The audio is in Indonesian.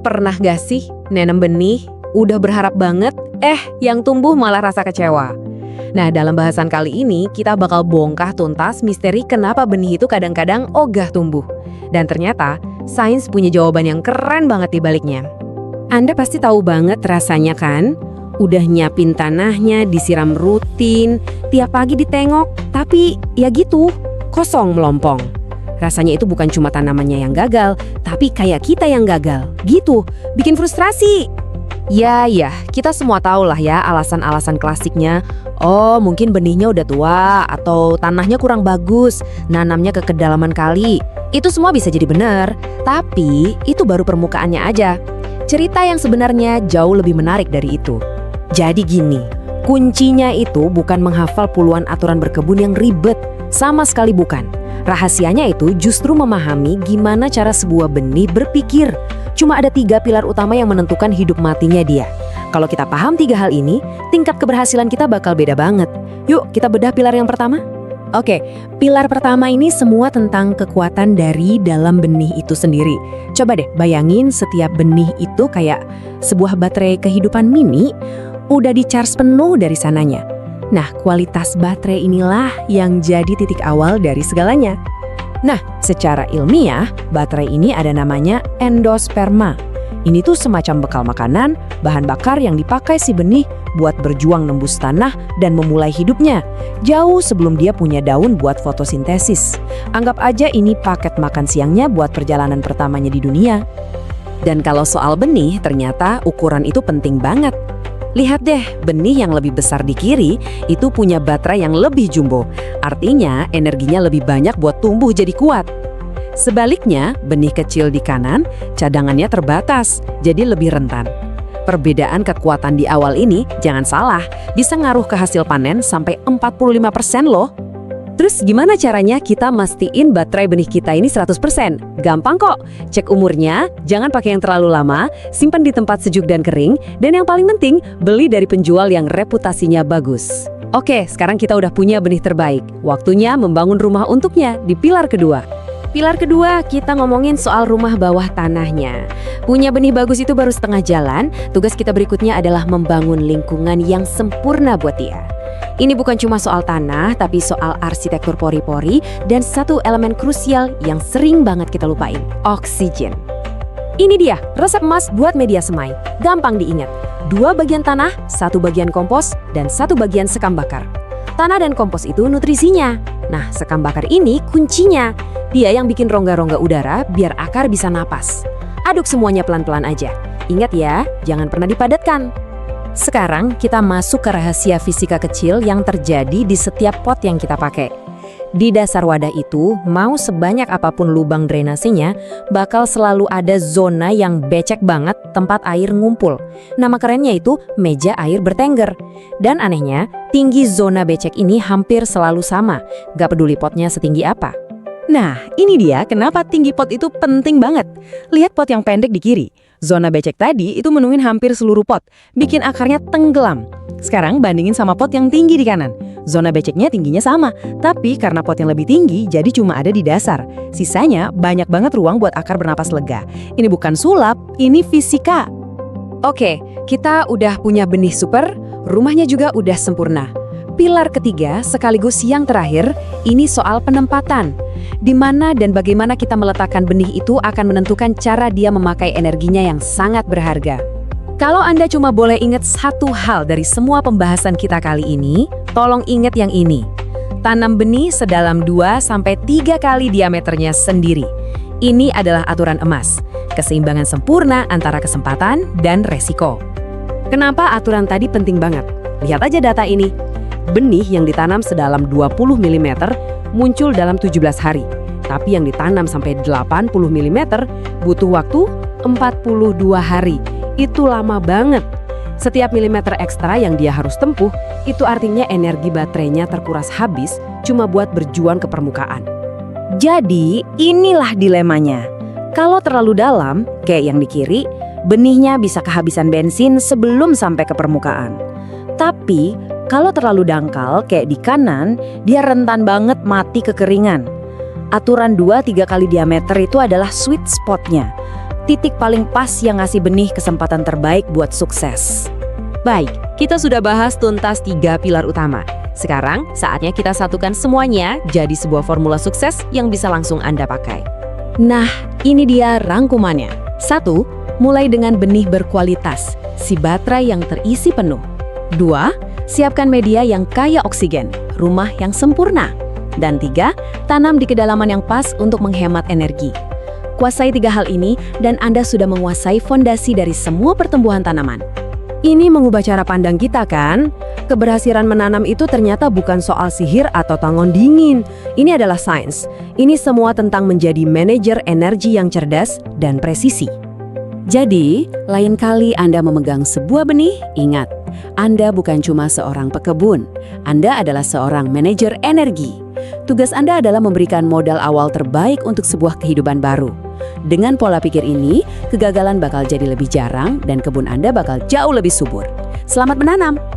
Pernah gak sih nanam benih, udah berharap banget, yang tumbuh malah rasa kecewa? Nah, dalam bahasan kali ini kita bakal bongkar tuntas misteri kenapa benih itu kadang-kadang ogah tumbuh. Dan ternyata sains punya jawaban yang keren banget di baliknya. Anda pasti tahu banget rasanya kan? Udah nyiapin tanahnya, disiram rutin, tiap pagi ditengok, tapi ya gitu, kosong melompong. Rasanya itu bukan cuma tanamannya yang gagal, tapi kayak kita yang gagal. Gitu, bikin frustrasi. Ya, kita semua tahu lah ya alasan-alasan klasiknya. Oh, mungkin benihnya udah tua, atau tanahnya kurang bagus, nanamnya ke kedalaman kali. Itu semua bisa jadi benar, tapi itu baru permukaannya aja. Cerita yang sebenarnya jauh lebih menarik dari itu. Jadi gini, kuncinya itu bukan menghafal puluhan aturan berkebun yang ribet, sama sekali bukan. Rahasianya itu justru memahami gimana cara sebuah benih berpikir. Cuma ada 3 pilar utama yang menentukan hidup matinya dia. Kalau kita paham 3 hal ini, tingkat keberhasilan kita bakal beda banget. Yuk, kita bedah pilar yang pertama. Oke, pilar pertama ini semua tentang kekuatan dari dalam benih itu sendiri. Coba deh bayangin setiap benih itu kayak sebuah baterai kehidupan mini, udah di-charge penuh dari sananya. Nah, kualitas baterai inilah yang jadi titik awal dari segalanya. Nah, secara ilmiah, baterai ini ada namanya endosperma. Ini tuh semacam bekal makanan, bahan bakar yang dipakai si benih buat berjuang nembus tanah dan memulai hidupnya, jauh sebelum dia punya daun buat fotosintesis. Anggap aja ini paket makan siangnya buat perjalanan pertamanya di dunia. Dan kalau soal benih, ternyata ukuran itu penting banget. Lihat deh, benih yang lebih besar di kiri itu punya baterai yang lebih jumbo. Artinya energinya lebih banyak buat tumbuh jadi kuat. Sebaliknya, benih kecil di kanan cadangannya terbatas, jadi lebih rentan. Perbedaan kekuatan di awal ini, jangan salah, bisa ngaruh ke hasil panen sampai 45% loh. Terus gimana caranya kita mastiin baterai benih kita ini 100%? Gampang kok, cek umurnya, jangan pakai yang terlalu lama, simpan di tempat sejuk dan kering, dan yang paling penting, beli dari penjual yang reputasinya bagus. Oke, sekarang kita udah punya benih terbaik. Waktunya membangun rumah untuknya di pilar kedua. Pilar kedua, kita ngomongin soal rumah bawah tanahnya. Punya benih bagus itu baru setengah jalan, tugas kita berikutnya adalah membangun lingkungan yang sempurna buat dia. Ini bukan cuma soal tanah, tapi soal arsitektur pori-pori dan satu elemen krusial yang sering banget kita lupain, oksigen. Ini dia, resep emas buat media semai. Gampang diingat, 2 bagian tanah, 1 bagian kompos, dan 1 bagian sekam bakar. Tanah dan kompos itu nutrisinya. Nah, sekam bakar ini kuncinya. Dia yang bikin rongga-rongga udara biar akar bisa napas. Aduk semuanya pelan-pelan aja. Ingat ya, jangan pernah dipadatkan. Sekarang kita masuk ke rahasia fisika kecil yang terjadi di setiap pot yang kita pakai. Di dasar wadah itu, mau sebanyak apapun lubang drainasenya, bakal selalu ada zona yang becek banget tempat air ngumpul. Nama kerennya itu meja air bertengger. Dan anehnya, tinggi zona becek ini hampir selalu sama, gak peduli potnya setinggi apa. Nah, ini dia kenapa tinggi pot itu penting banget. Lihat pot yang pendek di kiri. Zona becek tadi itu menuhin hampir seluruh pot, bikin akarnya tenggelam. Sekarang bandingin sama pot yang tinggi di kanan. Zona beceknya tingginya sama, tapi karena pot yang lebih tinggi jadi cuma ada di dasar. Sisanya banyak banget ruang buat akar bernapas lega. Ini bukan sulap, ini fisika. Oke, kita udah punya benih super, rumahnya juga udah sempurna. Pilar ketiga sekaligus yang terakhir, ini soal penempatan. Di mana dan bagaimana kita meletakkan benih itu akan menentukan cara dia memakai energinya yang sangat berharga. Kalau Anda cuma boleh ingat satu hal dari semua pembahasan kita kali ini, tolong ingat yang ini. Tanam benih sedalam 2-3 kali diameternya sendiri. Ini adalah aturan emas, keseimbangan sempurna antara kesempatan dan resiko. Kenapa aturan tadi penting banget? Lihat aja data ini. Benih yang ditanam sedalam 20 mm muncul dalam 17 hari. Tapi yang ditanam sampai 80 mm butuh waktu 42 hari. Itu lama banget. Setiap milimeter ekstra yang dia harus tempuh, itu artinya energi baterainya terkuras habis cuma buat berjuang ke permukaan. Jadi, inilah dilemanya. Kalau terlalu dalam, kayak yang di kiri, benihnya bisa kehabisan bensin sebelum sampai ke permukaan. Tapi, kalau terlalu dangkal kayak di kanan, dia rentan banget mati kekeringan. Aturan 2-3 kali diameter itu adalah sweet spotnya. titik paling pas yang ngasih benih kesempatan terbaik buat sukses. Baik, kita sudah bahas tuntas 3 pilar utama. Sekarang, saatnya kita satukan semuanya jadi sebuah formula sukses yang bisa langsung Anda pakai. Nah, ini dia rangkumannya. 1. Mulai dengan benih berkualitas, si baterai yang terisi penuh. 2. Siapkan media yang kaya oksigen, rumah yang sempurna. Dan 3. Tanam di kedalaman yang pas untuk menghemat energi. Kuasai 3 hal ini dan Anda sudah menguasai fondasi dari semua pertumbuhan tanaman. Ini mengubah cara pandang kita kan? Keberhasilan menanam itu ternyata bukan soal sihir atau tangan dingin. Ini adalah sains. Ini semua tentang menjadi manajer energi yang cerdas dan presisi. Jadi, lain kali Anda memegang sebuah benih, ingat, Anda bukan cuma seorang pekebun. Anda adalah seorang manajer energi. Tugas Anda adalah memberikan modal awal terbaik untuk sebuah kehidupan baru. Dengan pola pikir ini, kegagalan bakal jadi lebih jarang dan kebun Anda bakal jauh lebih subur. Selamat menanam!